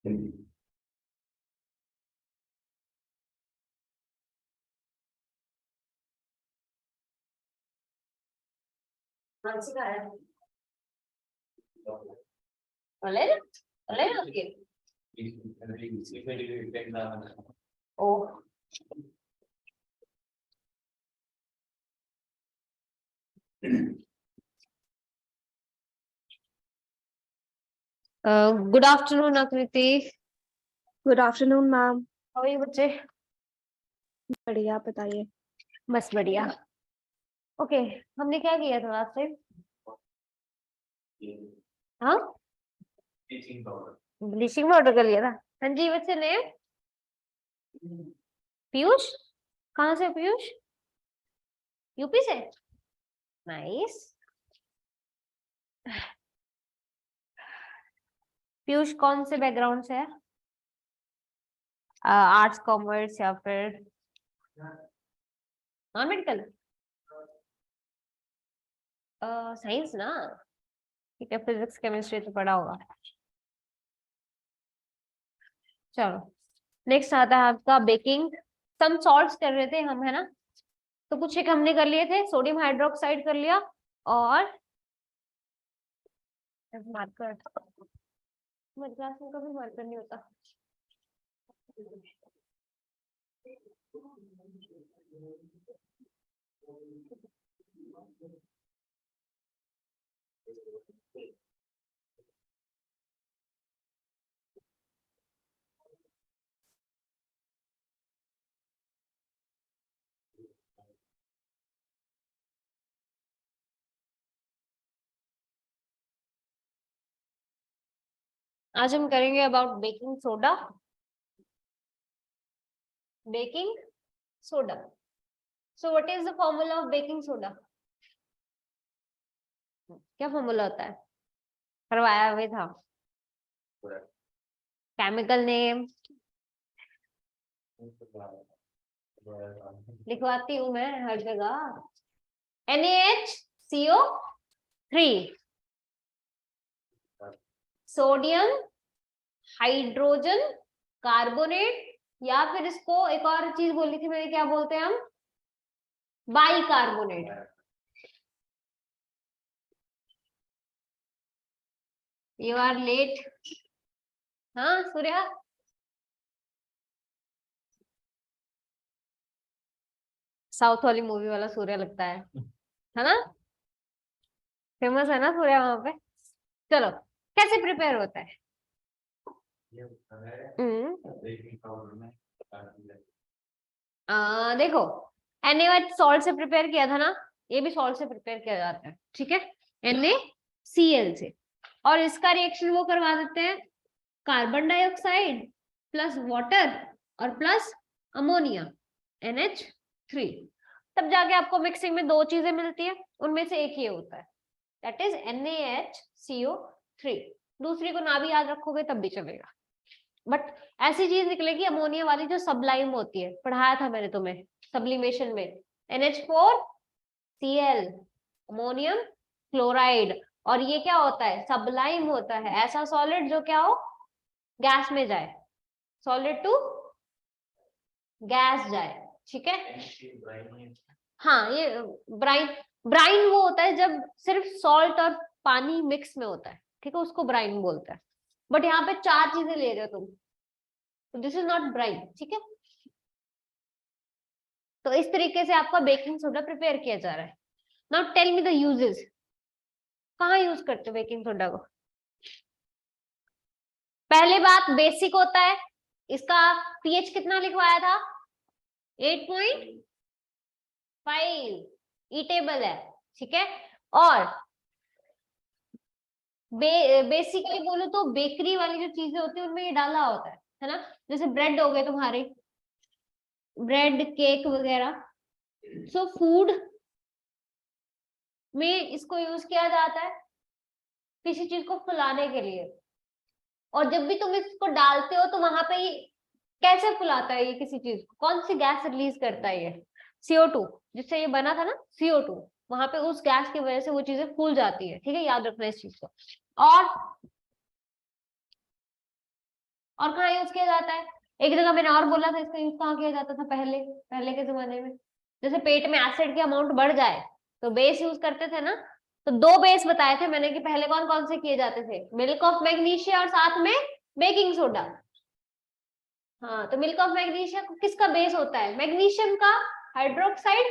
O good afternoon Aakriti. Good afternoon ma'am. How are you बच्चे? बढ़िया, आप बताइए। बस बढ़िया। ओके, हमने क्या किया था लास्ट टाइम? हाँ, ब्लीचिंग पाउडर कर लिया था। हाँ जी बच्चे ने। पीयूष, कहाँ से पीयूष? यूपी से। नाइस। पीयूष कौन से बैकग्राउंड से है? आर्ट्स, कॉमर्स या फिर नॉन मेडिकल? साइंस ना, ठीक है। फिजिक्स केमिस्ट्री तो पढ़ा होगा। चलो, नेक्स्ट आता है आपका बेकिंग। सम सॉल्ट्स कर रहे थे हम, है ना? तो कुछ एक हमने कर लिए थे, सोडियम हाइड्रोक्साइड कर लिया और मार्कर। हमारी क्लास में कभी मार्कर नहीं होता। आज हम करेंगे about baking soda. Baking soda. So what is the formula of baking soda? क्या फॉर्मूला होता है? करवाया हुआ था। केमिकल नेम लिखवाती हूँ मैं हर जगह। NaHCO3, सोडियम हाइड्रोजन कार्बोनेट, या फिर इसको एक और चीज बोली थी मैंने, क्या बोलते हैं हम? बाइकार्बोनेट। You are late. हाँ सूर्या, साउथ वाली मूवी वाला सूर्या लगता है ना? फेमस है ना सूर्या वहां पे। चलो, कैसे प्रिपेयर होता है? देखो, NaOH सॉल्ट से प्रिपेयर किया था ना, ये भी सॉल्ट से प्रिपेयर किया जाता है, ठीक है? NaCl से। और इसका रिएक्शन वो करवा देते हैं, कार्बन डाइऑक्साइड प्लस वाटर और प्लस अमोनिया NH3। तब जाके आपको मिक्सिंग में दो चीजें मिलती है, उनमें से एक ये होता है, दैट इज NaHCO3। दूसरी को ना भी याद रखोगे तब भी चलेगा, बट ऐसी चीज निकलेगी अमोनिया वाली जो सबलाइम होती है, पढ़ाया था मैंने तुम्हें सब्लिमेशन में। NH4Cl, ammonium chloride. और ये क्या होता है? सबलाइम होता है, ऐसा सॉलिड जो क्या हो, गैस में जाए, सॉलिड टू गैस जाए, ठीक है? हाँ, ये ब्राइन, ब्राइन वो होता है जब सिर्फ सॉल्ट और पानी मिक्स में होता है, ठीक है, उसको ब्राइन बोलते हैं। बट यहाँ पे चार चीजें ले रहे हो तुम, तो दिस इज नॉट ब्राइन, ठीक है? तो इस तरीके से आपका बेकिंग सोडा प्रिपेयर किया जा रहा है। Now tell me the uses. कहाँ यूज करते हो बेकिंग सोडा को? पहले बात, बेसिक होता है, इसका पीएच कितना लिखवाया था? 8.5, ईटेबल है, ठीक है? और बेसिकली बोलो तो बेकरी वाली जो चीजें होती है उनमें ये डाला होता है ना? जैसे ब्रेड हो गए तुम्हारे, ब्रेड केक वगैरह। सो फूड में इसको यूज किया जाता है किसी चीज को फुलाने के लिए। और जब भी तुम इसको डालते हो तो वहां पे ये कैसे फुलाता है? ये किसी चीज को कौन सी गैस रिलीज करता है? ये CO2, जिससे ये बना था ना, CO2, वहां पे उस गैस की वजह से वो चीजें फूल जाती है, ठीक है? याद रखना इस चीज को। और और कहाँ यूज किया जाता है? एक जगह मैंने और बोला था, इसका यूज कहाँ किया जाता था पहले पहले के जमाने में? जैसे पेट में एसिड की अमाउंट बढ़ जाए तो बेस यूज करते थे ना। तो दो बेस बताए थे मैंने कि पहले कौन कौन से किए जाते थे, मिल्क ऑफ मैग्नीशिया और साथ में बेकिंग सोडा। हाँ, तो मिल्क ऑफ मैग्नीशिया किसका बेस होता है? मैग्नीशियम का हाइड्रोक्साइड।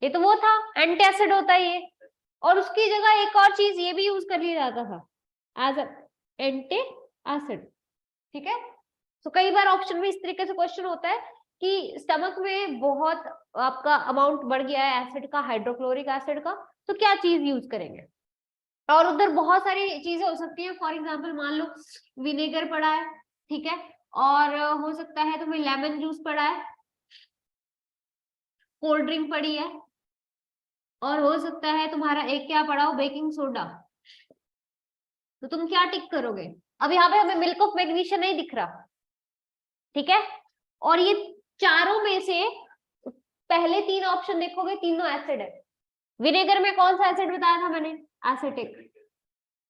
ये तो वो था, एंटी एसिड होता है ये। और उसकी जगह एक और चीज ये भी यूज कर लिया जाता था एज एंटी एसिड। ठीक है, तो कई बार ऑप्शन में इस तरीके से क्वेश्चन होता है कि स्टमक में बहुत आपका अमाउंट बढ़ गया है एसिड का, हाइड्रोक्लोरिक एसिड का, तो क्या चीज यूज करेंगे? और उधर बहुत सारी चीजें हो सकती हैं। फॉर एग्जांपल मान लो विनेगर पड़ा है, ठीक है, और हो सकता है तुम्हें लेमन जूस पड़ा है, कोल्ड ड्रिंक पड़ी है, और हो सकता है तुम्हारा एक क्या पड़ा हो, बेकिंग सोडा। तो तुम क्या टिक करोगे? अब यहाँ पे हमें मिल्क ऑफ मैग्नीशिया नहीं दिख रहा, ठीक है, और ये चारों में से पहले तीन ऑप्शन देखोगे तीनों एसिड है। विनेगर में कौन सा एसिड बताया था मैंने? एसिटिक।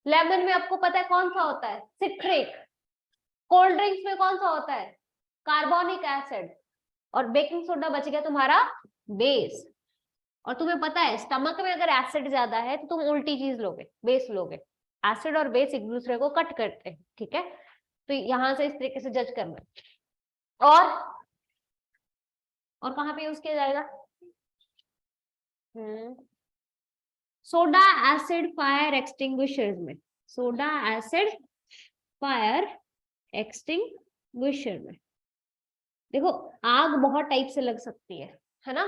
लेमन में आपको पता है कौन सा होता है? सिट्रिक। कोल्ड ड्रिंक्स में कौन सा होता है? Carbonic acid. और बेकिंग सोडा बच गया तुम्हारा बेस। और तुम्हें पता है स्टमक में अगर एसिड ज्यादा है तो तुम उल्टी चीज लोगे, बेस लोगे। एसिड और बेस एक दूसरे को कट करते हैं, ठीक है, तो यहां से इस तरीके से जज करना। और कहाँ पे यूज किया जाएगा? सोडा एसिड फायर एक्सटिंग्विशर्स में। सोडा एसिड फायर एक्सटिंग्विशर में। देखो, आग बहुत टाइप से लग सकती है ना?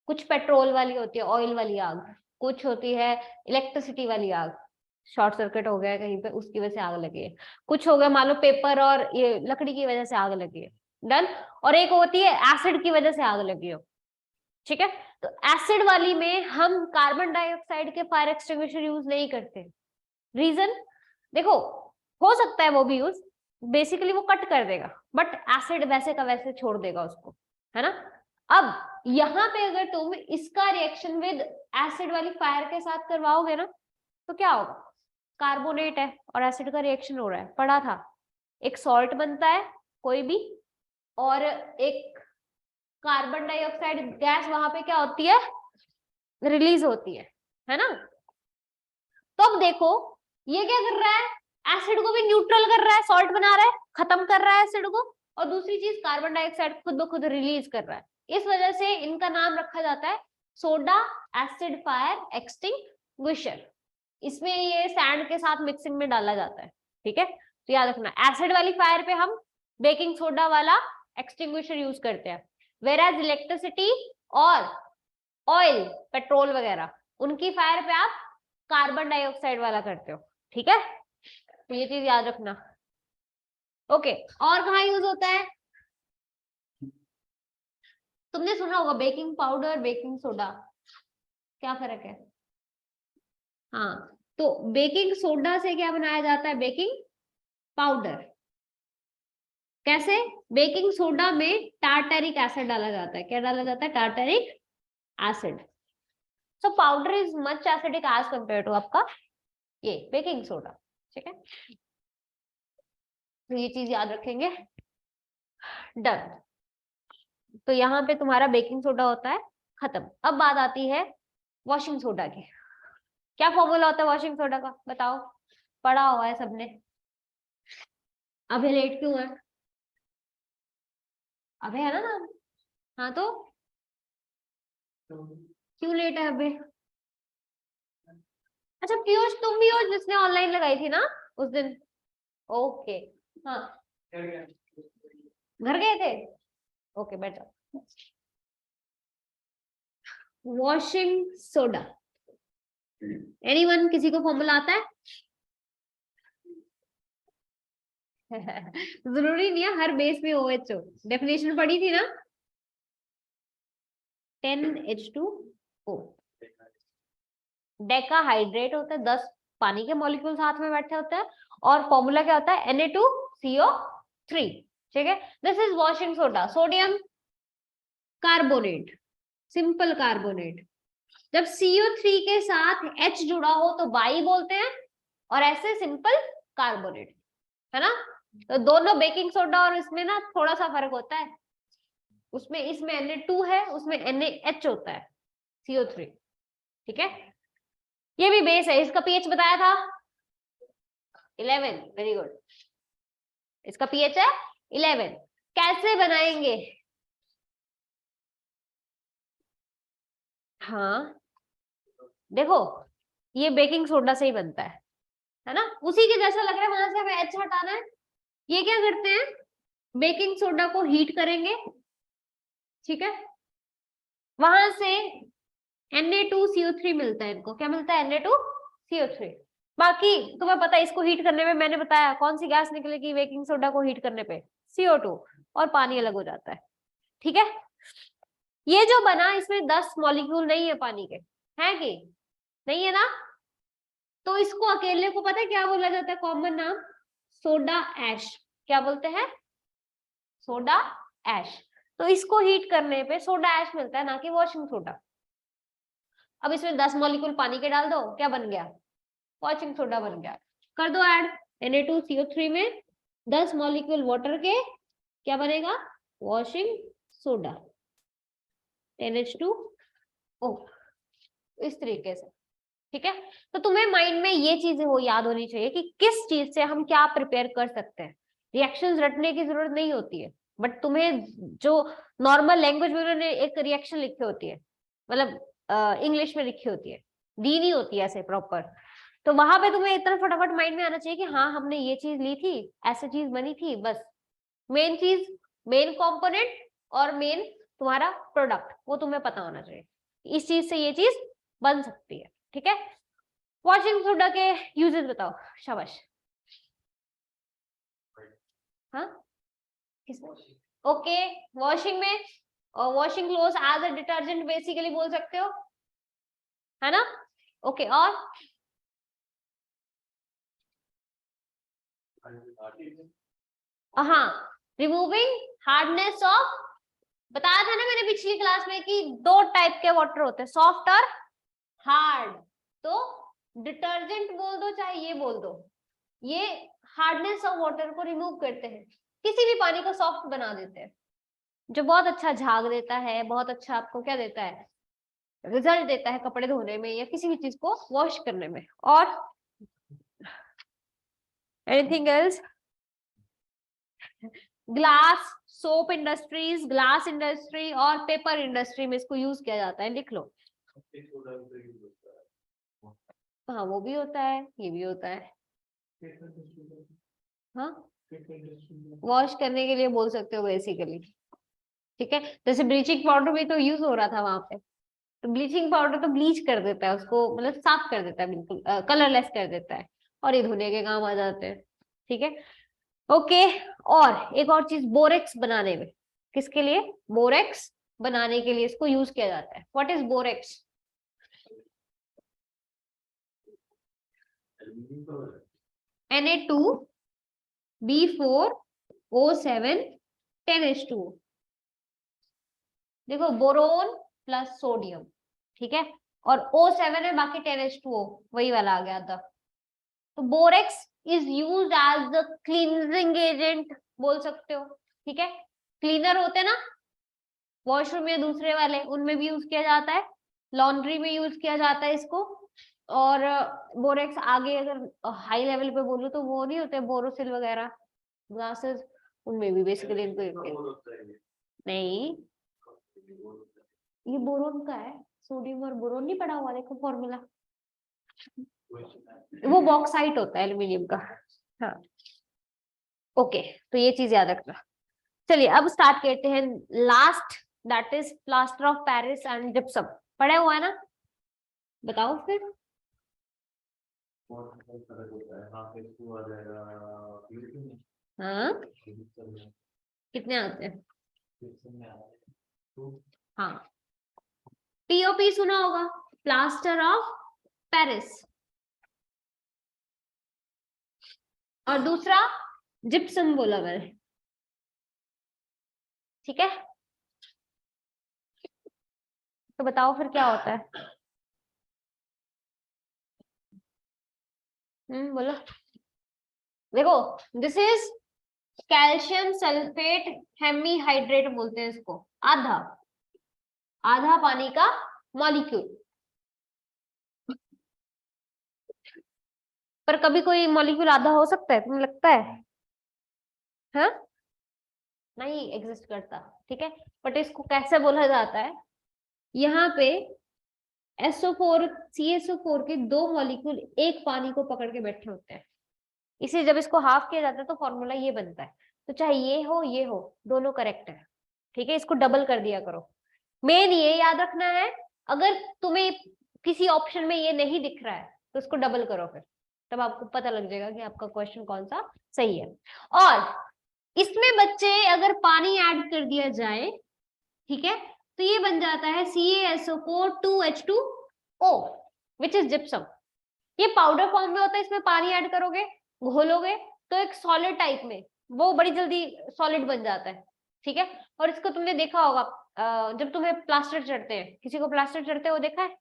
कुछ पेट्रोल वाली होती है, ऑयल वाली आग, कुछ होती है इलेक्ट्रिसिटी वाली आग, शॉर्ट सर्किट हो गया कहीं पे उसकी वजह से आग लगी है, कुछ हो गया मान लो पेपर और ये लकड़ी की वजह से आग लगी है, डन। और एक होती है एसिड की वजह से आग लगी हो, ठीक है। तो एसिड वाली में हम कार्बन डाइऑक्साइड के फायर एक्सटिंग्विशर यूज नहीं करते। रीजन देखो, हो सकता है वो भी यूज, बेसिकली वो कट कर देगा, बट एसिड वैसे का वैसे छोड़ देगा उसको, है ना। अब यहाँ पे अगर तुम इसका रिएक्शन विद एसिड वाली फायर के साथ करवाओगे ना, तो क्या होगा? कार्बोनेट है और एसिड का रिएक्शन हो रहा है, पढ़ा था। एक सॉल्ट बनता है कोई भी, और एक कार्बन डाइऑक्साइड गैस वहां पे क्या होती है? रिलीज होती है ना। तो अब देखो ये क्या कर रहा है? एसिड को भी न्यूट्रल कर रहा है, सॉल्ट बना रहा है, खत्म कर रहा है एसिड को, और दूसरी चीज कार्बन डाइऑक्साइड खुद ब खुद रिलीज कर रहा है। इस वजह से इनका नाम रखा जाता है सोडा एसिड फायर एक्सटिंग्विशर। इसमें ये सैंड के साथ मिक्सिंग में डाला जाता है, ठीक है। तो याद रखना, एसिड वाली फायर पे हम बेकिंग सोडा वाला एक्सटिंग्विशर यूज करते हैं, वेराज इलेक्ट्रिसिटी और ऑयल पेट्रोल वगैरह उनकी फायर पे आप कार्बन डाइऑक्साइड वाला करते हो, ठीक है। तो ये चीज याद रखना। ओके, और कहाँ यूज होता है? तुमने सुना होगा बेकिंग पाउडर, बेकिंग सोडा, क्या फर्क है? हाँ, तो बेकिंग सोडा से क्या बनाया जाता है? Baking powder. कैसे? बेकिंग सोडा में टार्टरिक एसिड डाला जाता है। क्या डाला जाता है? Tartaric acid. So powder is much acidic as compare to आपका ये बेकिंग सोडा, ठीक है। तो ये चीज याद रखेंगे, डन। तो यहाँ पे तुम्हारा बेकिंग सोडा होता है खत्म। अब बात आती है वॉशिंग सोडा की। क्या फॉर्मूला होता है वॉशिंग सोडा का? बताओ, पढ़ा हुआ है सबने। अभी लेट क्यों है? अभी है ना नाम? हाँ, तो क्यों लेट है अभी? अच्छा पीयूष, तुम भी हो जिसने ऑनलाइन लगाई थी ना उस दिन? ओके, हाँ, घर गए थे? ओके, बैठ जाओ। वॉशिंग सोडा, एनीवन, किसी को फॉर्मूला आता है? जरूरी नहीं है हर बेस में OH हो। डेफिनेशन पढ़ी थी ना, 10H2O। डेकाहाइड्रेट होता है, 10 पानी के मॉलिक्यूल साथ में बैठे होते हैं, और फॉर्मूला क्या होता है? Na2CO3, ठीक है। This is washing soda, sodium carbonate, simple carbonate. जब CO3 के साथ H जुड़ा हो तो बाई बोलते हैं, और ऐसे सिंपल कार्बोनेट, है ना। तो दोनों बेकिंग सोडा और इसमें ना थोड़ा सा फर्क होता है, उसमें इसमें Na2 है, उसमें NaH होता है, CO3। ठीक है, ये भी बेस है। इसका पीएच बताया था 11, वेरी गुड। इसका पीएच है 11। कैसे बनाएंगे? हाँ देखो, ये बेकिंग सोडा से ही बनता है ना, उसी के जैसा लग रहा है, वहां से हमें एच हटाना है। ये क्या करते हैं, बेकिंग सोडा को हीट करेंगे, ठीक है, वहां से Na2CO3 मिलता है इनको। क्या मिलता है? Na2CO3। बाकी तुम्हें पता है, इसको हीट करने में मैंने बताया कौन सी गैस निकलेगी बेकिंग सोडा को हीट करने पे, CO2, और पानी अलग हो जाता है। ठीक है, ये जो बना इसमें 10 मॉलिक्यूल नहीं है पानी के, है कि नहीं है ना? तो इसको अकेले को पता है क्या बोला जाता है, कॉमन नाम? Soda ash. क्या बोलते हैं? Soda ash. तो इसको हीट करने पे सोडा ऐश मिलता है, ना कि वॉशिंग सोडा। अब इसमें 10 मॉलिक्यूल पानी के डाल दो, क्या बन गया? वॉशिंग सोडा बन गया। कर दो ऐड Na2CO3 में 10 मॉलिक्यूल वाटर के, क्या बनेगा? Washing soda, NH2O। इस तरीके से। ठीक है, तो तुम्हें माइंड में ये चीजें हो याद होनी चाहिए कि किस चीज से हम क्या प्रिपेयर कर सकते हैं। रिएक्शंस रटने की जरूरत नहीं होती है, बट तुम्हें जो नॉर्मल लैंग्वेज में उन्होंने एक रिएक्शन लिखी होती है, मतलब इंग्लिश में लिखी होती है, दी नहीं होती है ऐसे प्रॉपर, तो वहां पे तुम्हें इतना फटाफट माइंड में आना चाहिए कि हाँ हमने ये चीज ली थी, ऐसे चीज बनी थी, बस। मेन चीज, मेन कंपोनेंट और मेन तुम्हारा प्रोडक्ट, वो तुम्हें पता होना चाहिए, इस चीज से ये चीज बन सकती है। ठीक है, वॉशिंग सोडा के यूजेस बताओ, शाबाश। हाँ, किसमें? ओके, वॉशिंग में, और washing cloth as a detergent basically बोल सकते हो, है ना? ओके, और हाँ, रिमूविंग हार्डनेस ऑफ, बताया था ना मैंने पिछली क्लास में कि दो टाइप के वाटर होते हैं, सॉफ्ट और हार्ड। तो डिटर्जेंट बोल दो चाहे ये बोल दो, ये हार्डनेस ऑफ वाटर को रिमूव करते हैं, किसी भी पानी को सॉफ्ट बना देते हैं, जो बहुत अच्छा झाग देता है, बहुत अच्छा आपको क्या देता है, रिजल्ट देता है कपड़े धोने में या किसी भी चीज को वॉश करने में। और anything else? Glass, soap industries, glass industry और पेपर इंडस्ट्री में इसको यूज किया जाता है, लिख लो। हाँ वो भी होता है, ये भी होता है। हाँ, वॉश करने के लिए बोल सकते हो बेसिकली। ठीक है, जैसे ब्लीचिंग पाउडर भी तो यूज हो रहा था वहां पे, तो ब्लीचिंग पाउडर तो ब्लीच कर देता है उसको, मतलब साफ कर देता है, बिल्कुल कलरलेस कर देता है, और ये धोने के काम आ जाते हैं। ठीक है, ओके। और एक और चीज, बोरेक्स बनाने में, किसके लिए? बोरेक्स बनाने के लिए इसको यूज किया जाता है। What is borax? Na2B4O7 10H2O। देखो, बोरोन प्लस सोडियम, ठीक है, और O7 है, बाकी 10H2O वही वाला आ गया था। तो borax is used as the cleansing agent बोल सकते हो। ठीक है, क्लीनर होते हैं ना वॉशरूम या दूसरे वाले, उनमें भी यूज किया जाता है, लॉन्ड्री में यूज किया जाता है इसको। और बोरेक्स आगे अगर हाई लेवल पे बोलूं तो वो नहीं होते बोरोसिल वगैरह ग्लासेस, उनमें भी बेसिकली इनको नहीं, ये बोरोन का है, सोडियम और बोरोन नहीं पढ़ा हुआ, देखो फॉर्मूला, वो बॉक्साइट होता है एल्यूमिनियम का। हाँ, ओके, तो ये चीज याद रखना। चलिए अब स्टार्ट करते हैं last, that is plaster of Paris and gypsum. पढ़ा हुआ है ना? बताओ फिर। हाँ, कितने आते हैं? हाँ, पीओपी सुना होगा, प्लास्टर ऑफ पेरिस, और दूसरा जिप्सम बोला मैंने। ठीक है, तो बताओ फिर क्या होता है? बोलो। देखो, this is calcium sulphate hemihydrate बोलते हैं इसको, आधा आधा पानी का मॉलिक्यूल। पर कभी कोई मॉलिक्यूल आधा हो सकता है, तुम्हें लगता है? हाँ, नहीं एग्जिस्ट करता, ठीक है। बट इसको कैसे बोला जाता है, यहाँ पे SO4 CSO4 के दो मॉलिक्यूल एक पानी को पकड़ के बैठे होते हैं, इसे जब इसको हाफ किया जाता है तो फॉर्मूला ये बनता है। तो चाहे ये हो दोनों करेक्ट है, ठीक है। इसको डबल कर दिया करो। मेन ये याद रखना है, अगर तुम्हें किसी ऑप्शन में ये नहीं दिख रहा है तो उसको डबल करो, फिर तब आपको पता लग जाएगा कि आपका क्वेश्चन कौन सा सही है। और इसमें बच्चे अगर पानी ऐड कर दिया जाए, ठीक है, तो ये बन जाता है CaSO4 2H2O which is gypsum. ये पाउडर फॉर्म में होता है, इसमें पानी ऐड करोगे, घोलोगे तो एक सॉलिड टाइप में वो बड़ी जल्दी सॉलिड बन जाता है, ठीक है। और इसको तुमने देखा होगा जब तुम्हें प्लास्टर चढ़ते हैं, किसी को प्लास्टर चढ़ते हो देखा है,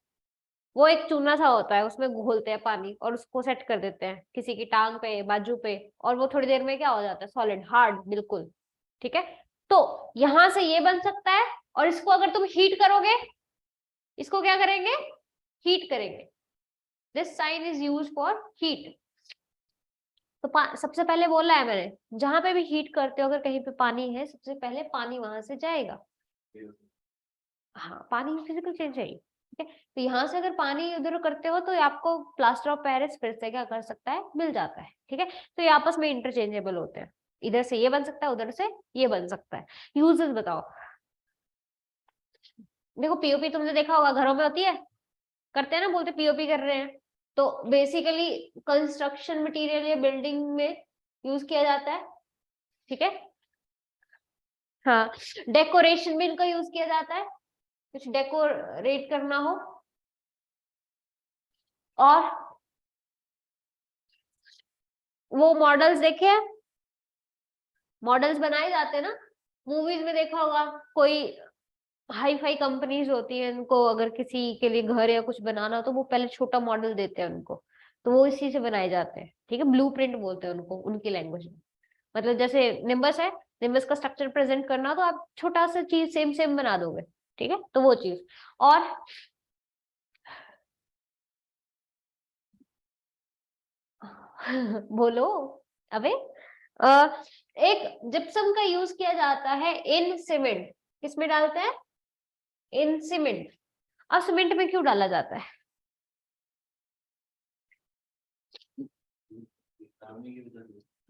वो एक चूना सा होता है, उसमें घोलते हैं पानी और उसको सेट कर देते हैं किसी की टांग पे, बाजू पे, और वो थोड़ी देर में क्या हो जाता है, सॉलिड हार्ड बिल्कुल, ठीक है। तो यहां से ये बन सकता है, और इसको अगर तुम हीट करोगे, इसको क्या करेंगे, हीट करेंगे। This sign is use for heat. तो सबसे पहले बोला है मैंने, जहां पे भी हीट करते हो अगर कहीं पे पानी है, सबसे पहले पानी वहां से जाएगा। हाँ, पानी फिजिकल चेंज है, ठीक है। तो यहाँ से अगर पानी उधर करते हो तो आपको प्लास्टर ऑफ पेरिस फिर से क्या कर सकता है, मिल जाता है, ठीक है। तो ये आपस में इंटरचेंजेबल होते हैं, इधर से ये बन सकता है, उधर से ये बन सकता है। यूजेस बताओ। देखो पीओपी तुमने देखा होगा, घरों में होती है, करते हैं ना, बोलते पीओपी कर रहे हैं। तो बेसिकली कंस्ट्रक्शन मटेरियल या बिल्डिंग में यूज किया जाता है, ठीक है। हाँ, डेकोरेशन में इनका यूज किया जाता है, कुछ डेकोरेट करना हो। और वो मॉडल्स देखे हैं, मॉडल्स बनाए जाते हैं ना, मूवीज में देखा होगा, कोई हाई फाई कंपनीज होती है, उनको अगर किसी के लिए घर या कुछ बनाना हो तो वो पहले छोटा मॉडल देते हैं उनको, तो वो इसी से बनाए जाते हैं, ठीक है। ब्लूप्रिंट बोलते हैं उनको उनकी लैंग्वेज में। मतलब जैसे निम्बस है, निम्बस का स्ट्रक्चर प्रेजेंट करना, तो आप छोटा सा चीज सेम सेम बना दोगे, ठीक है। तो वो चीज। और बोलो, अबे एक जिप्सम का यूज किया जाता है इन सीमेंट। किसमें डालते हैं, इन सीमेंट। और सीमेंट में क्यों डाला जाता है?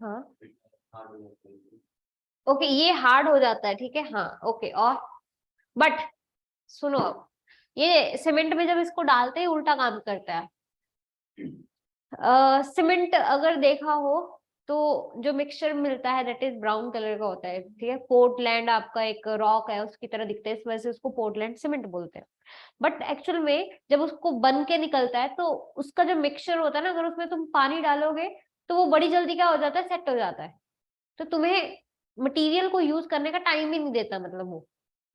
हाँ, ओके, ये हार्ड हो जाता है, ठीक है, हाँ ओके। और बट सुनो, अब ये सीमेंट में जब इसको डालते हैं उल्टा काम करता है। सीमेंट अगर देखा हो तो जो मिक्सचर मिलता है दैट इज ब्राउन कलर का होता है, ठीक है। पोर्टलैंड आपका एक रॉक है, उसकी तरह दिखता है, इस वजह से उसको पोर्टलैंड सीमेंट बोलते हैं। बट एक्चुअल में जब उसको बन के निकलता है तो उसका जो मिक्सचर होता है ना, अगर उसमें तुम पानी डालोगे तो वो बड़ी जल्दी क्या हो जाता है, सेट हो जाता है। तो तुम्हें मटेरियल को यूज करने का टाइम ही नहीं देता, मतलब वो,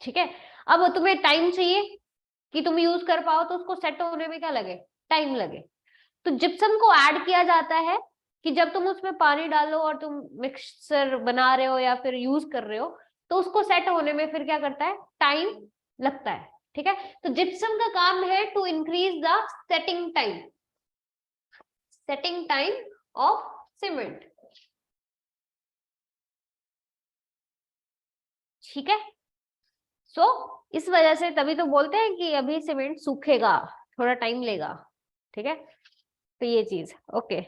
ठीक है। अब तुम्हें टाइम चाहिए कि तुम यूज कर पाओ, तो उसको सेट होने में क्या लगे, टाइम लगे। तो जिप्सम को ऐड किया जाता है कि जब तुम उसमें पानी डालो और तुम मिक्सचर बना रहे हो या फिर यूज कर रहे हो, तो उसको सेट होने में फिर क्या करता है, टाइम लगता है, ठीक है। तो जिप्सम का काम है to increase the setting time, setting time of cement, ठीक है। सो इस वजह से तभी तो बोलते हैं कि अभी सीमेंट सूखेगा, थोड़ा टाइम लेगा, ठीक है। तो ये चीज okay.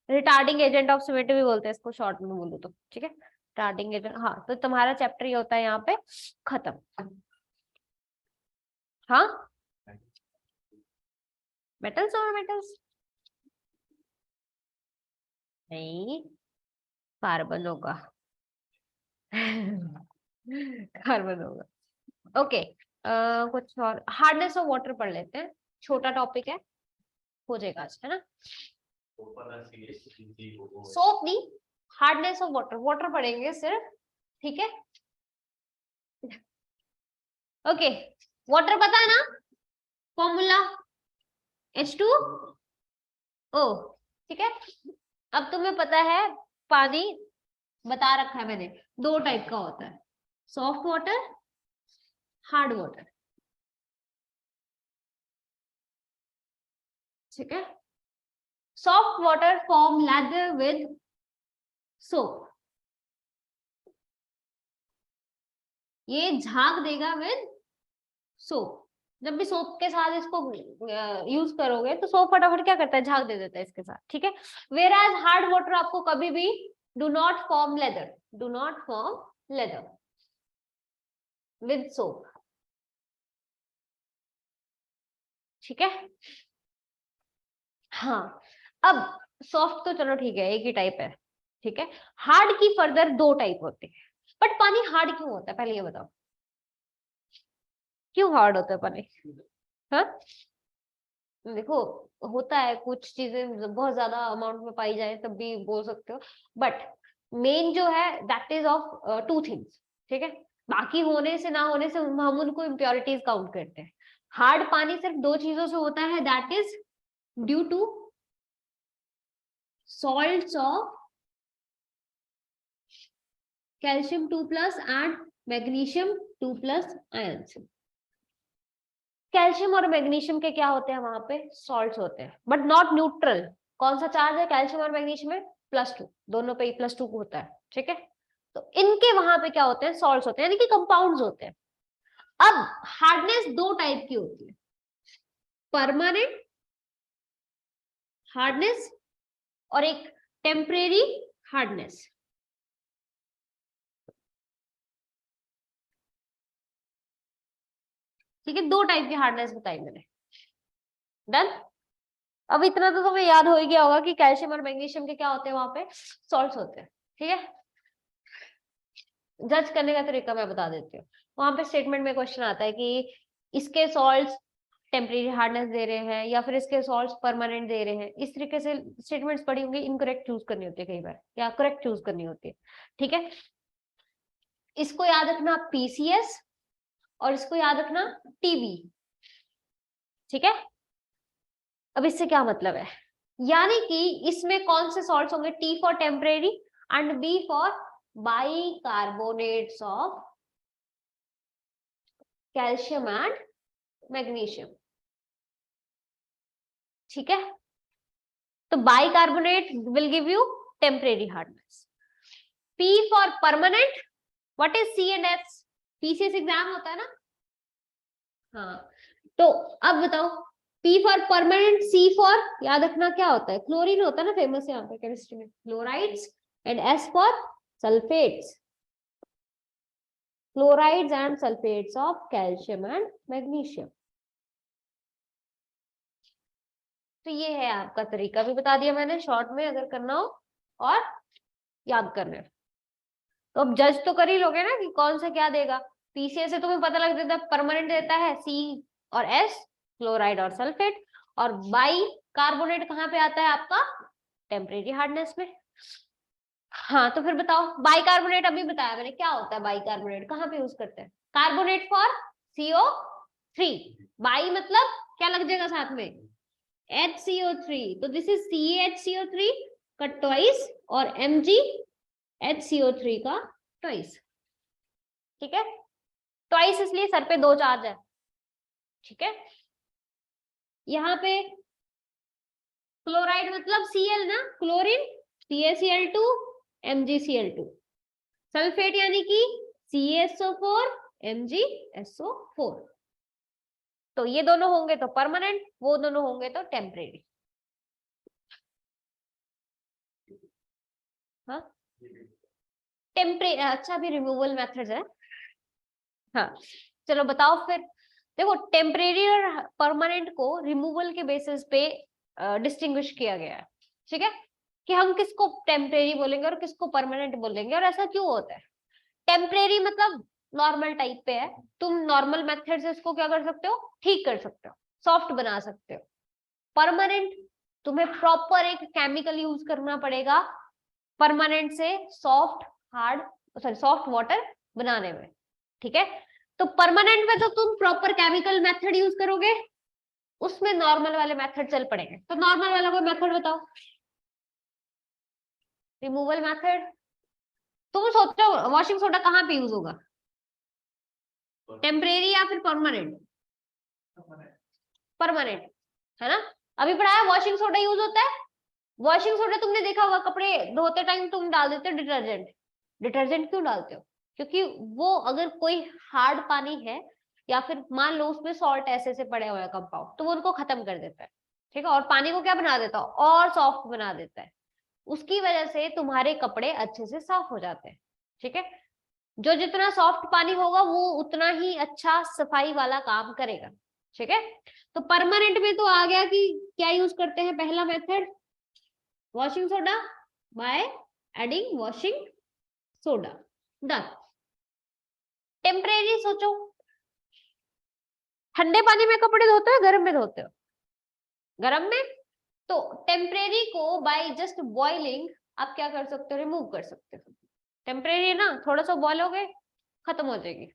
Retarding agent of cement भी बोलते हैं इसको, शॉर्ट में बोलूं तो, ठीक है। रिटार्डिंग एजेंट, हाँ। तो तुम्हारा चैप्टर ये होता है यहाँ पे खत्म। हाँ, मेटल्स और मेटल्स नहीं, कार्बन होगा। कार्बन होगा, ओके। कुछ और, हार्डनेस ऑफ वाटर पढ़ लेते हैं, छोटा टॉपिक है, हो जाएगा आज, है ना। सोप नहीं, हार्डनेस ऑफ वाटर, वाटर पढ़ेंगे सिर्फ, ठीक है। ओके, वाटर पता है ना, फॉर्मूला H2O, ठीक है। अब तुम्हें पता है पानी बता रखा है मैंने, दो टाइप का होता है, सॉफ्ट वाटर, हार्ड वाटर। ठीक है, soft water form lather with soap, ये झाग देगा विद सोप। जब भी सोप के साथ इसको यूज करोगे तो सोप फटाफट क्या करता है, झाग दे देता है इसके साथ। ठीक है, वेयर एज हार्ड वाटर आपको कभी भी do not form lather, do not form lather with soap. ठीक है, हाँ। अब सॉफ्ट तो चलो ठीक है, एक ही टाइप है। ठीक है, हार्ड की फर्दर दो टाइप होते हैं। बट पानी हार्ड क्यों होता है, पहले ये बताओ, क्यों हार्ड होता है पानी? हाँ, देखो, होता है कुछ चीजें बहुत ज्यादा अमाउंट में पाई जाए तब भी बोल सकते हो, बट मेन जो है that is of two things. ठीक है, बाकी होने से ना होने से हम उनको इम्प्योरिटीज काउंट करते हैं। हार्ड पानी सिर्फ दो चीजों से होता है, that is due to salts of calcium 2+ and magnesium 2+ ions। Calcium और मैग्नीशियम के क्या होते हैं वहां पे, सॉल्ट्स होते हैं, बट नॉट न्यूट्रल। कौन सा चार्ज है कैल्शियम और मैग्नीशियम में, +2, दोनों पे +2 होता है। ठीक है, तो इनके वहां पे क्या होते हैं, सॉल्ट्स होते हैं, यानी कि कंपाउंड्स होते हैं। अब हार्डनेस दो टाइप की होती है, परमानेंट हार्डनेस और एक टेम्परेरी हार्डनेस। ठीक है, दो टाइप की हार्डनेस बताई मैंने। डन। अब इतना तो तुम्हें याद हो ही गया होगा कि कैल्शियम और मैग्नीशियम के क्या होते हैं, वहां पे सॉल्ट्स होते हैं। ठीक है, जज करने का तरीका मैं बता देती हूँ। वहां पे स्टेटमेंट में क्वेश्चन आता है कि इसके सॉल्ट्स टेम्परेरी हार्डनेस दे रहे हैं या फिर इसके सॉल्ट्स परमानेंट दे रहे हैं, इस तरीके से स्टेटमेंट्स पड़ी होंगी, इनकरेक्ट चूज करनी होती है कई बार, या करेक्ट चूज करनी होती है। ठीक है, इसको याद रखना पीसीएस और इसको याद रखना टीबी। ठीक है, अब इससे क्या मतलब है, यानी कि इसमें कौन से सॉल्ट्स होंगे, T for temporary and B for bicarbonates of calcium and magnesium. ठीक है, तो bicarbonate will give you temporary hardness. P for permanent, what is C and S? PCS exam होता है ना, हाँ। तो अब बताओ, P for permanent, C for याद रखना क्या होता है, क्लोरीन होता है ना, फेमस यहाँ पे केमिस्ट्री में, chlorides, and S for sulphates, chlorides and sulphates of calcium and magnesium. तो ये है आपका तरीका, भी बता दिया मैंने शॉर्ट में अगर करना हो और याद करना है। तो अब जज तो कर ही लोगे ना कि कौन सा क्या देगा। पीसीएस से तुम्हें पता लग जाता है, परमानेंट देता है सी और एस, क्लोराइड और सल्फेट, और बाई कार्बोनेट कहाँ पे आता है आपका, टेम्परेरी हार्डनेस में। हाँ, तो फिर बताओ, बाइकार्बोनेट अभी बताया मैंने क्या होता है, बाइकार्बोनेट कहाँ पे यूज करते हैं, कार्बोनेट फॉर CO3, बाई मतलब क्या लग जाएगा साथ में, HCO3, तो दिस इज CaHCO3 का ट्वाइस और MgHCO3 का ट्वाइस। ठीक है, ट्वाइस इसलिए सर पे दो चार्ज है। ठीक है, यहाँ पे क्लोराइड मतलब Cl ना, क्लोरीन CaCl2 MgCl2, सल्फेट यानी कि CaSO4 MgSO4। तो ये दोनों होंगे तो परमानेंट, वो दोनों होंगे तो टेम्परेरी। हाँ, अच्छा भी रिमूवल मेथड्स है। हाँ, चलो बताओ फिर। देखो, टेम्परेरी और परमानेंट को रिमूवल के बेसिस पे डिस्टिंग्विश किया गया है। ठीक है, कि हम किसको टेम्परेरी बोलेंगे और किसको परमानेंट बोलेंगे, और ऐसा क्यों होता है। टेम्परेरी मतलब नॉर्मल टाइप पे है, तुम नॉर्मल मेथड से इसको क्या कर सकते हो, ठीक कर सकते हो, सॉफ्ट बना सकते हो। परमानेंट तुम्हें प्रॉपर एक केमिकल यूज करना पड़ेगा परमानेंट से soft hard sorry soft water बनाने में। ठीक है, तो परमानेंट में तो तुम प्रॉपर केमिकल मेथड यूज करोगे, उसमें नॉर्मल वाले मेथड चल पड़ेंगे। तो नॉर्मल वाला कोई मेथड बताओ, रिमूवल मेथड। तुम सोचो वॉशिंग सोडा कहाँ पे यूज होगा, टेम्परेरी या फिर परमानेंट? परमानेंट, है ना। अभी पढ़ाया वॉशिंग सोडा यूज होता है। वॉशिंग सोडा तुमने देखा होगा कपड़े धोते टाइम तुम डाल देते हो डिटर्जेंट। डिटर्जेंट क्यों डालते हो? क्योंकि वो अगर कोई हार्ड पानी है या फिर मान लो उसमें सॉल्ट ऐसे से पड़े हुए हैं कंपाउंड, तो वो उनको खत्म कर देता है, ठीक है, और पानी को क्या बना देता है, और सॉफ्ट बना देता है। उसकी वजह से तुम्हारे कपड़े अच्छे से साफ हो जाते हैं, ठीक है। जो जितना सॉफ्ट पानी होगा वो उतना ही अच्छा सफाई वाला काम करेगा, ठीक है। तो परमानेंट में तो आ गया कि क्या यूज करते हैं, पहला method washing soda by adding washing soda, done. Temporary सोचो, ठंडे पानी में कपड़े धोते हो गर्म में धोते हो? गर्म में। तो टेम्परेरी को बाय जस्ट बॉइलिंग आप क्या कर सकते हो, रिमूव कर सकते हो। टेम्परेरी ना, थोड़ा सा बॉयल हो गए खत्म हो जाएगी,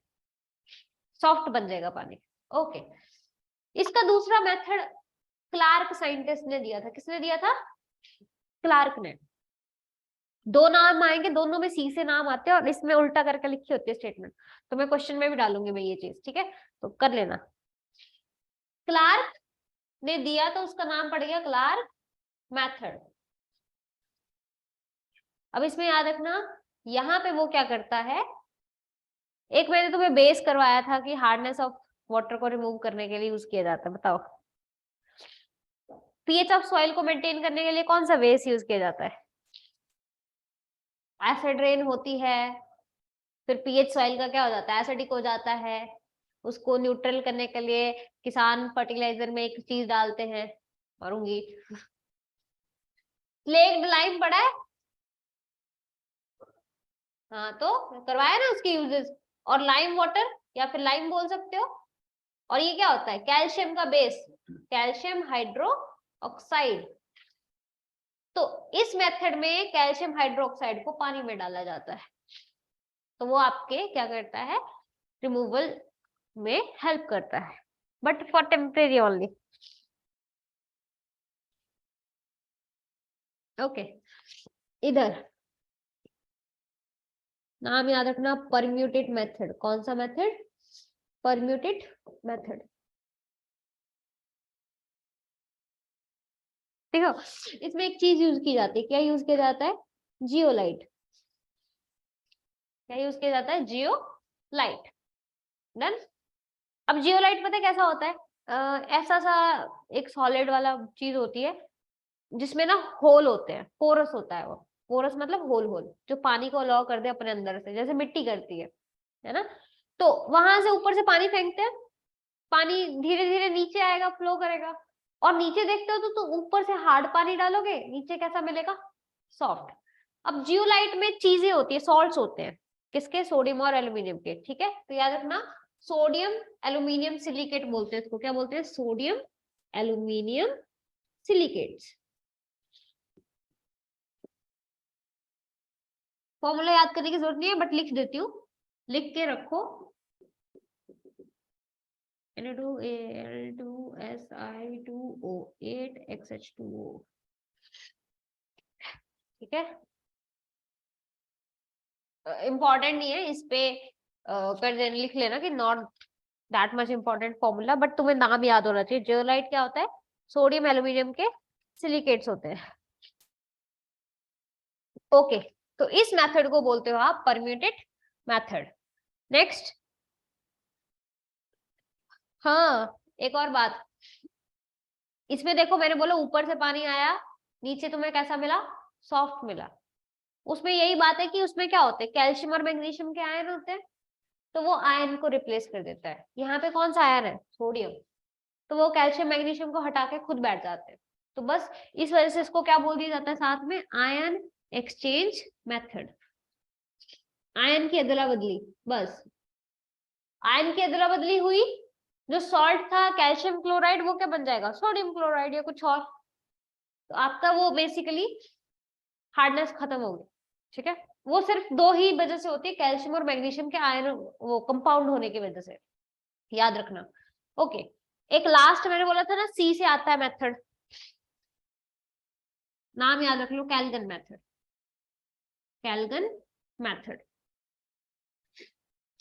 सॉफ्ट बन जाएगा पानी। ओके, इसका दूसरा मेथड क्लार्क साइंटिस्ट ने दिया था। किसने दिया था? क्लार्क ने। दो नाम आएंगे, दोनों में सी से नाम आते हैं और इसमें उल्टा करके लिखी होती है स्टेटमेंट, तो मैं क्वेश्चन में भी डालूंगी मैं ये चीज, ठीक है, तो कर लेना। क्लार्क ने दिया तो उसका नाम पड़ गया क्लार्क मेथड। अब इसमें याद रखना यहाँ पे वो क्या करता है, एक मैंने तुम्हें बेस करवाया था कि हार्डनेस ऑफ वाटर को रिमूव करने के लिए यूज किया जाता है, बताओ पीएच ऑफ सॉइल को मेंटेन करने के लिए कौन सा बेस यूज किया जाता है? एसिड रेन होती है, फिर पीएच सॉइल का क्या हो जाता है, एसिडिक हो जाता है। उसको न्यूट्रल करने के लिए किसान फर्टिलाइजर में एक चीज डालते हैं, मारूंगी। स्लेक्ड लाइम पड़ा है, हाँ तो करवाया ना उसके यूजेस। और लाइम वाटर या फिर लाइम बोल सकते हो। और ये क्या होता है, कैल्शियम का बेस, कैल्शियम हाइड्रो ऑक्साइड। तो इस मेथड में कैल्शियम हाइड्रोक्साइड को पानी में डाला जाता है, तो वो आपके क्या करता है, रिमूवल में हेल्प करता है, but for temporary only. Okay, इधर नाम याद रखना, परम्यूटेट मेथड। कौन सा मेथड? परम्यूटेट मेथड, देखो इसमें एक चीज यूज की जाती है, क्या यूज किया जाता है, जियोलाइट। क्या यूज किया जाता है, जियोलाइट, डन। अब जियोलाइट पता है कैसा होता है, ऐसा सा एक सॉलिड वाला चीज होती है जिसमें ना होल होते हैं, पोरस होता है वो। पोरस मतलब होल होल, जो पानी को अलाउ कर दे अपने अंदर से, जैसे मिट्टी करती है ना। तो वहां से ऊपर से पानी फेंकते हैं, पानी धीरे धीरे नीचे आएगा, फ्लो करेगा। और नीचे देखते हो तो ऊपर से हार्ड पानी डालोगे, नीचे कैसा मिलेगा, सॉफ्ट। अब जियोलाइट में चीजें होती है, सॉल्ट्स होते हैं, किसके, सोडियम और एल्यूमिनियम के, ठीक है। तो याद रखना सोडियम एल्यूमिनियम सिलिकेट बोलते हैं इसको, क्या बोलते हैं, सोडियम एल्यूमिनियम सिलिकेट्स। फॉर्मूला याद करने की जरूरत नहीं है, बट लिख देती हूँ, लिख के रखो। Na2Al2Si2O8XH2O, ठीक है। इंपॉर्टेंट नहीं है, इस पे कर देना, लिख लेना कि not that much important formula, but तुम्हें नाम याद होना चाहिए। जियोलाइट क्या होता है, सोडियम एल्यूमिनियम के सिलिकेट्स होते हैं। ओके, तो इस मेथड को बोलते हो आप परम्यूटेट मेथड। नेक्स्ट, हाँ एक और बात, इसमें देखो मैंने बोला ऊपर से पानी आया, नीचे तुम्हें कैसा मिला, सॉफ्ट मिला। उसमें यही बात है कि उसमें क्या होते हैं, कैल्शियम और मैग्नीशियम के आयन होते हैं, तो वो आयन को रिप्लेस कर देता है। यहाँ पे कौन सा आयन है, सोडियम, तो वो कैल्शियम मैग्नीशियम को हटा के खुद बैठ जाते हैं। तो बस इस वजह से इसको क्या बोल दिया जाता है साथ में, आयन एक्सचेंज मेथड, आयन की अदला बदली। बस आयन की अदला बदली हुई, जो सॉल्ट था कैल्शियम क्लोराइड वो क्या बन जाएगा, सोडियम क्लोराइड या कुछ और। तो आपका वो बेसिकली हार्डनेस खत्म हो गई, ठीक है। वो सिर्फ दो ही वजह से होती है, कैल्शियम और मैग्नीशियम के आयन वो कंपाउंड होने की वजह से, याद रखना। ओके, एक लास्ट मैंने बोला था ना सी से आता है मेथड, नाम याद रख लो, कैल्गन मेथड। कैल्गन मेथड,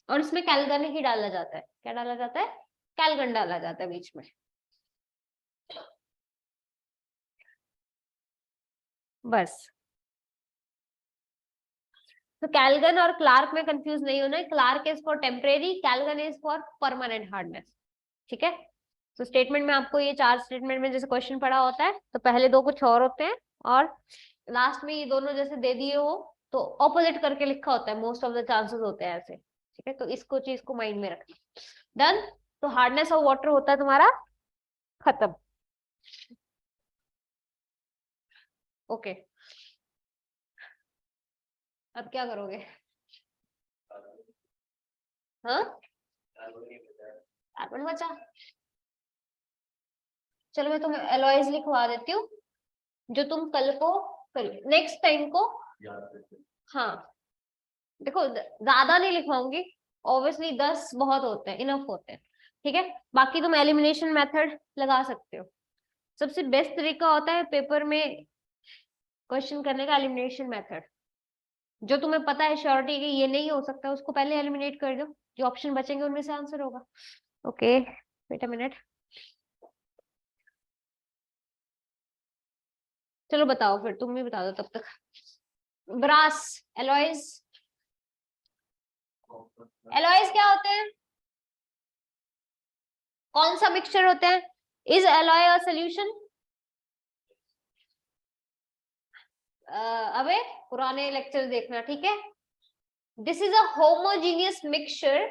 और इसमें कैलगन ही डाला जाता है। क्या डाला जाता है? कैलगन डाला जाता है बीच में। बस, तो कैलगन और क्लार्क में कंफ्यूज नहीं होना है। Clark is for temporary, Calgon is for permanent hardness. ठीक है, तो स्टेटमेंट में आपको ये 4 स्टेटमेंट में जैसे क्वेश्चन पढ़ा होता है, तो पहले 2 कुछ और होते हैं और लास्ट में ये दोनों जैसे दे दिए हो तो ऑपोजिट करके लिखा होता है, मोस्ट ऑफ द चांसेस होते हैं ऐसे। ठीक है, तो इसको चीज को माइंड में रखना। डन। तो हार्डनेस ऑफ वाटर होता है तुम्हारा खत्म। ओके, अब क्या करोगे? हाँ, कार्बन बचा। चलो मैं तुम्हें एलॉयज लिखवा देती हूँ, जो तुम कल को नेक्स्ट टाइम को। हाँ, देखो ज्यादा नहीं लिखवाऊंगी, ऑब्वियसली 10 बहुत होते हैं, इनफ होते हैं। ठीक है, बाकी तुम एलिमिनेशन मेथड लगा सकते हो। सबसे बेस्ट तरीका होता है पेपर में क्वेश्चन करने का एलिमिनेशन मेथड। जो तुम्हें पता है श्योरिटी कि ये नहीं हो सकता, उसको पहले एलिमिनेट कर दो, जो ऑप्शन बचेंगे उनमें से आंसर होगा। Okay, wait a minute. चलो बताओ फिर, तुम भी बता दो तब तक। ब्रास एलॉयज, एलॉयज क्या होते हैं? कौन सा मिक्सचर होते हैं? Is alloy a solution? अबे पुराने लेक्चर देखना, ठीक है। This is a homogeneous mixture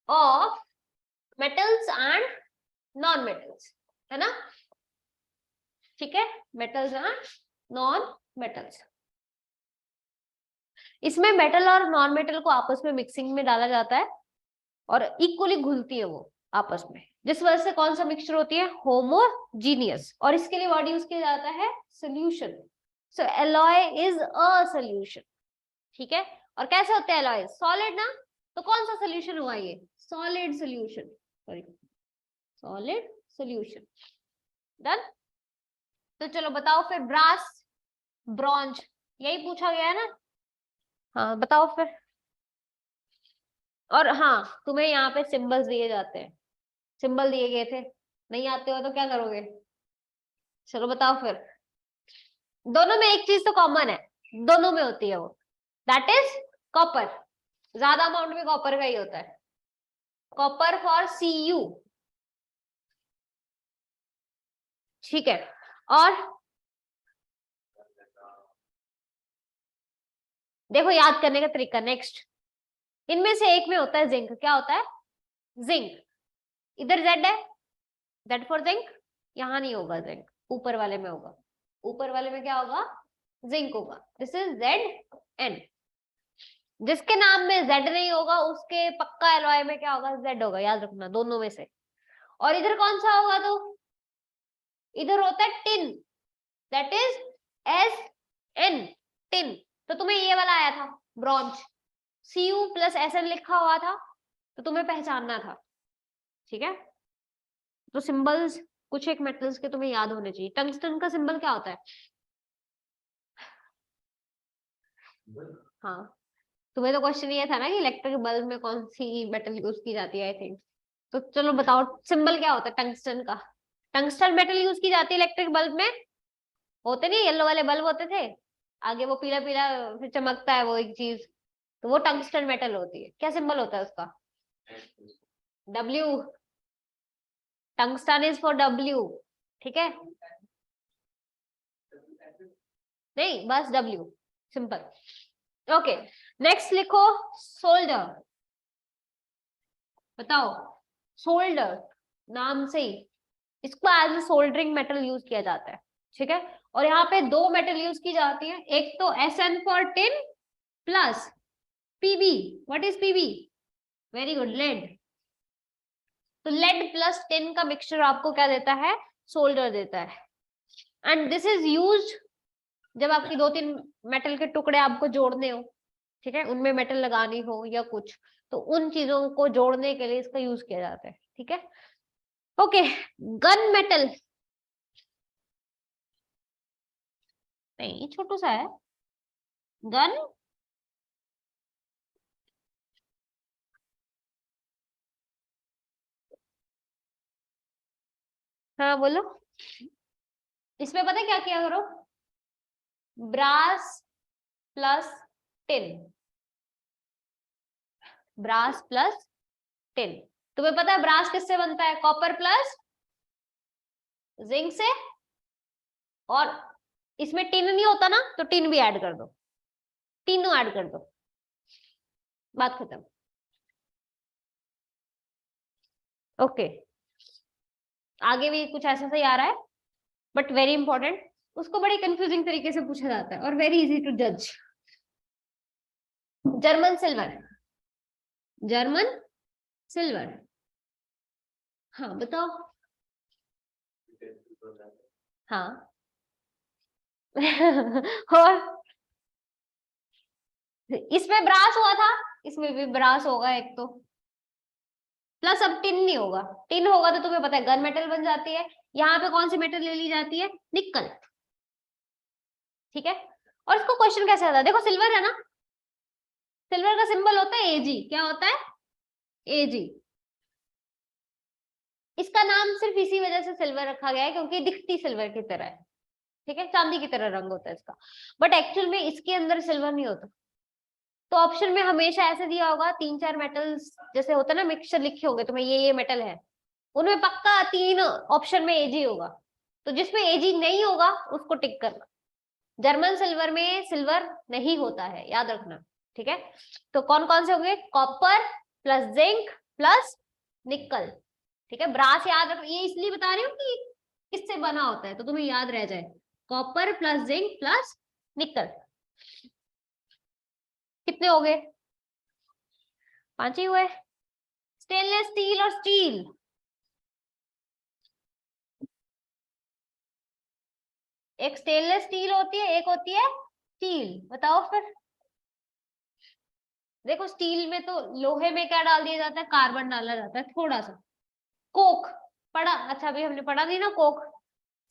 of metals and non metals, है ना? ठीक है, मेटल्स एंड नॉन मेटल्स। इसमें मेटल और नॉन मेटल को आपस में मिक्सिंग में डाला जाता है और इक्वली घुलती है वो आपस में, जिस वजह से कौन सा मिक्सचर होती है? होमोजीनियस। और इसके लिए वर्ड यूज किया जाता है solution. So alloy is a solution. ठीक है, और कैसे होते हैं एलॉय? सॉलिड ना, तो कौन सा सोल्यूशन हुआ ये? Solid solution, sorry solid solution. Done. तो चलो बताओ फिर, ब्रास, ब्रॉन्ज, यही पूछा गया है ना? हाँ बताओ फिर। और हाँ, तुम्हें यहाँ पे सिंबल्स दिए जाते हैं, सिंबल दिए गए थे, नहीं आते हो तो क्या करोगे? चलो बताओ फिर। दोनों में एक चीज तो कॉमन है, दोनों में होती है वो, दैट इज कॉपर। ज्यादा अमाउंट में कॉपर का ही होता है, कॉपर फॉर Cu। ठीक है, और देखो याद करने का तरीका नेक्स्ट, इनमें से एक में होता है जिंक। क्या होता है? जिंक। इधर जेड है, जेड फॉर जिंक। यहाँ नहीं होगा जिंक, ऊपर वाले में होगा। ऊपर वाले में क्या होगा? जिंक होगा। This is Zn। जिसके नाम में जेड नहीं होगा उसके पक्का एलॉय में क्या होगा? जेड होगा, याद रखना, दोनों में से। और इधर कौन सा होगा? तो इधर होता है tin, that is Sn, tin. तो तुम्हें ये वाला आया था ब्रॉन्ज, Cu प्लस Sn लिखा हुआ था, तो तुम्हें पहचानना था। ठीक है, तो सिंबल्स कुछ एक मेटल्स के तुम्हें याद होने चाहिए। टंगस्टन का सिंबल क्या होता है? हाँ, तुम्हें तो क्वेश्चन ये था ना कि इलेक्ट्रिक बल्ब में कौन सी मेटल यूज की जाती है, आई थिंक। तो चलो बताओ, सिंबल क्या होता है टंगस्टन का? टंगस्टन मेटल यूज की जाती है इलेक्ट्रिक बल्ब में। होते नहीं, येलो वाले बल्ब होते थे, आगे वो पीला पीला फिर चमकता है वो एक चीज, तो वो टंगस्टन मेटल होती है। क्या सिंबल होता है उसका? W। Tungsten is for W। ठीक है, नहीं बस W, सिंपल। ओके, नेक्स्ट लिखो सोल्डर। बताओ, सोल्डर नाम से ही इसको as a soldering metal use किया जाता है। ठीक है, और यहाँ पे 2 मेटल यूज की जाती है, एक तो Sn for tin plus Pb। What is Pb? Very good, lead. तो लेड प्लस टिन का मिक्सचर आपको क्या देता है? सोल्डर देता है। एंड दिस इज यूज्ड जब आपकी 2-3 मेटल के टुकड़े आपको जोड़ने हो, ठीक है, उनमें मेटल लगानी हो या कुछ, तो उन चीजों को जोड़ने के लिए इसका यूज किया जाता है। ठीक है, ओके। गन मेटल, नहीं छोटू सा है, गन हाँ बोलो। इसमें पता है क्या किया करो, brass plus tin, brass plus tin. तुम्हें पता है ब्रास किससे बनता है, कॉपर प्लस जिंक से, और इसमें टिन नहीं होता ना, तो टिन भी ऐड कर दो, तीनों ऐड कर दो, बात खत्म। ओके, आगे भी कुछ ऐसा सही आ रहा है, बट वेरी इंपॉर्टेंट, उसको बड़ी कंफ्यूजिंग तरीके से पूछा जाता है और वेरी इजी टू जज। जर्मन सिल्वर, जर्मन सिल्वर, हाँ बताओ। हाँ और इसमें ब्रास हुआ था, इसमें भी ब्रास होगा एक तो, प्लस अब टिन नहीं होगा, टिन होगा तो तुम्हें पता है गन मेटल बन जाती है। यहाँ पे कौन सी मेटल ले ली जाती है, निकल, ठीक है। और इसको क्वेश्चन कैसे आता है, देखो सिल्वर है ना, सिल्वर का सिंबल होता है एजी, क्या होता है, एजी। इसका नाम सिर्फ इसी वजह से सिल्वर रखा गया है क्योंकि दिखती सिल्वर की तरह है, ठीक है, चांदी की तरह रंग होता है इसका, बट एक्चुअल में इसके अंदर सिल्वर नहीं होता। तो ऑप्शन में हमेशा ऐसे दिया होगा, 3-4 मेटल्स जैसे होता है ना, मिक्सचर लिखे होंगे तुम्हें, ये मेटल है, उनमें पक्का 3 ऑप्शन में एजी होगा, तो जिसमें एजी नहीं होगा उसको टिक करना। जर्मन सिल्वर में सिल्वर नहीं होता है, याद रखना, ठीक है। तो कौन कौन से होंगे, कॉपर प्लस जिंक प्लस निकल, ठीक है। ब्रास याद रख, ये इसलिए बता रही हूँ कि किससे बना होता है तो तुम्हें याद रह जाए, कॉपर प्लस जिंक प्लस निकल। कितने हो गए, 5 ही हुए। स्टेनलेस स्टील और स्टील, एक स्टेनलेस स्टील होती है, एक होती है स्टील, बताओ फिर। देखो स्टील में तो, लोहे में क्या डाल दिया जाता है, कार्बन डाला जाता है थोड़ा सा, कोक पढ़ा, अच्छा अभी हमने पढ़ा नहीं ना कोक,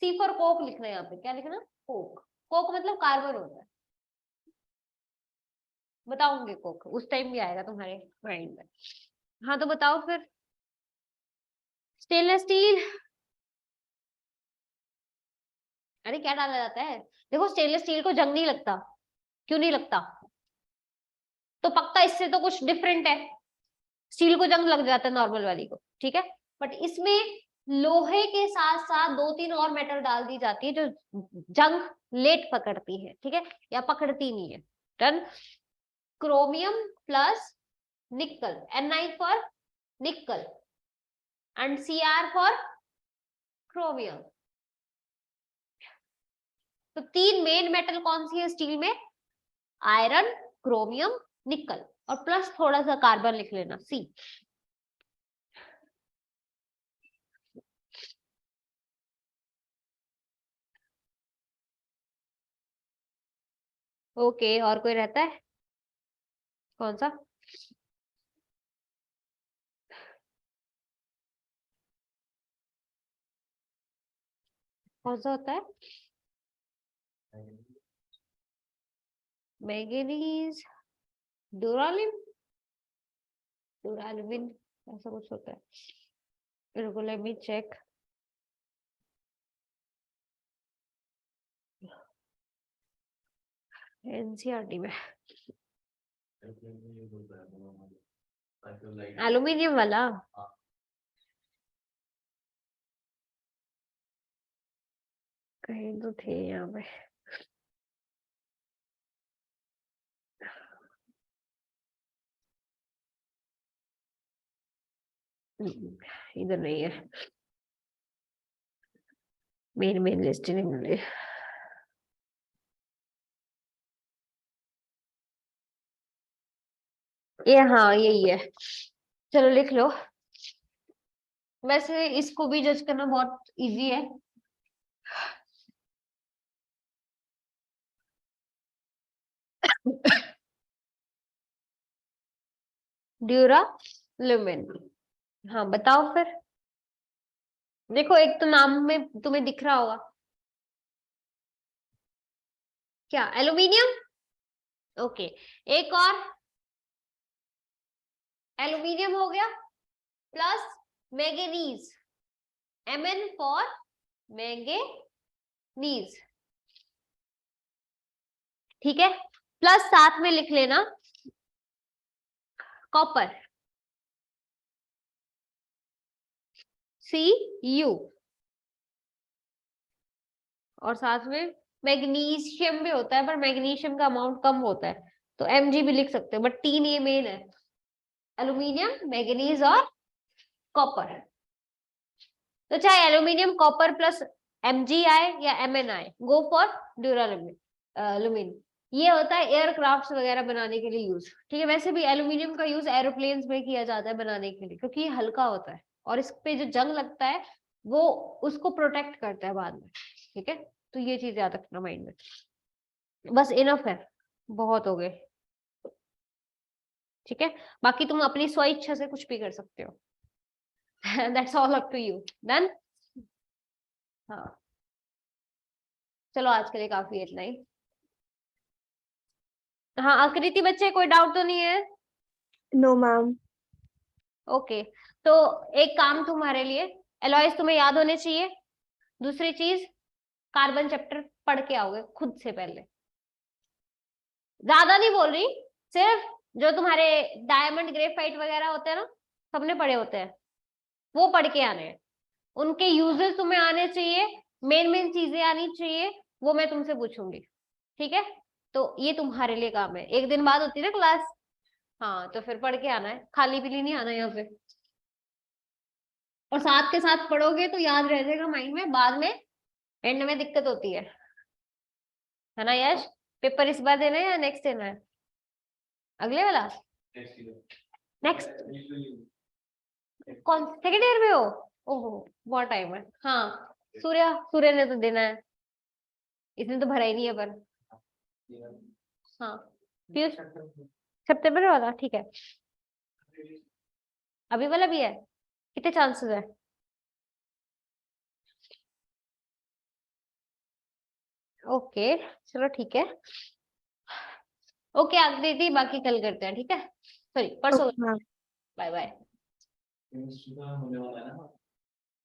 सी फॉर कोक लिखना है यहाँ पे, क्या लिखना, कोक, कोक मतलब कार्बन होता है, बताऊंगे कोक उस टाइम भी आएगा तुम्हारे माइंड में। हाँ तो बताओ फिर, स्टेनलेस स्टील, अरे क्या डाला जाता है, देखो स्टेनलेस स्टील को जंग नहीं लगता, क्यों नहीं लगता, तो पक्का इससे तो कुछ डिफरेंट है, स्टील को जंग लग जाता है नॉर्मल वाली को, ठीक है। बट इसमें लोहे के साथ साथ 2-3 और मेटल डाल दी जाती है जो जंग लेट पकड़ती है, ठीक है, या पकड़ती नहीं है। डन, क्रोमियम प्लस निकल, Ni फॉर निकल एंड Cr फॉर क्रोमियम। तो 3 मेन मेटल कौन सी है स्टील में, आयरन, क्रोमियम, निकल, और प्लस थोड़ा सा कार्बन लिख लेना, सी। ओके, और कोई रहता है, कौन सा, कौन सा होता है, मैंगनीज, डुरालिन, डुरालिन ऐसा कुछ होता है, रुको लेट मी चेक। एनसीईआरटी में एल्यूमिनियम वाला, कहीं तो थे यहाँ पे, इधर नहीं है, मेन मेन लिस्ट नहीं मिल रही। ये हाँ यही है, चलो लिख लो। वैसे इसको भी जज करना बहुत इजी है, ड्यूरालुमिन, हाँ बताओ फिर। देखो एक तो नाम में तुम्हें दिख रहा होगा, क्या, एल्यूमिनियम, ओके, एक और एल्यूमिनियम हो गया, plus manganese, Mn for manganese, ठीक है। प्लस साथ में लिख लेना कॉपर, Cu, और साथ में मैग्नीशियम भी होता है, पर मैग्नीशियम का अमाउंट कम होता है, तो Mg भी लिख सकते हो, बट 3 ये मेन है, एल्यूमिनियम, मैग्नीज और कॉपर। तो चाहे एल्यूमिनियम कॉपर प्लस Mg आए या Mn आए, गो फॉर ड्यूरालुमिन। ये होता है एयरक्राफ्ट्स वगैरह बनाने के लिए यूज, ठीक है। वैसे भी एल्यूमिनियम का यूज एरोप्लेन्स में किया जाता है बनाने के लिए, क्योंकि ये हल्का होता है और इस पे जो जंग लगता है वो उसको प्रोटेक्ट करता है बाद में, ठीक है। तो ये चीज याद रखना माइंड में। बस इनफ है, बहुत हो गए, ठीक है। बाकी तुम अपनी स्व इच्छा से कुछ भी कर सकते हो। That's all up to you. Done. हाँ चलो आज के लिए काफी है इतना ही। हाँ आकृति बच्चे, कोई डाउट तो नहीं है? No ma'am. ओके, तो एक काम तुम्हारे लिए, एलॉयज तुम्हें याद होने चाहिए। दूसरी चीज, कार्बन चैप्टर पढ़ के आओगे खुद से पहले, ज्यादा नहीं बोल रही, सिर्फ जो तुम्हारे डायमंड ग्रेफाइट वगैरह होते हैं ना, सबने पढ़े होते हैं, वो पढ़ के आने हैं। उनके यूजेस तुम्हें आने चाहिए, मेन मेन चीजें आनी चाहिए, वो मैं तुमसे पूछूंगी, ठीक है। तो ये तुम्हारे लिए काम है, एक दिन बाद होती है ना क्लास, हाँ तो फिर पढ़ के आना है, खाली पीली नहीं आना यहाँ पे। और साथ के साथ पढ़ोगे तो याद रह जाएगा माइंड में, बाद में एंड में दिक्कत होती है ना यश? पेपर इस बार देना है या नेक्स्ट देना है? अगले वाला नेक्स्ट? कौन सेकेंड ईयर में हो? ओहो बहुत टाइम है। हाँ सूर्य ने तो देना है, इसने तो भरा ही नहीं है पर। हाँ पीयूष सितंबर वाला, ठीक है। अभी वाला भी है, कितने चांसेस है? ओके चलो ठीक है। ओके आग दीदी, बाकी कल करते हैं, ठीक है, सॉरी परसों। Okay ma'am. Bye bye.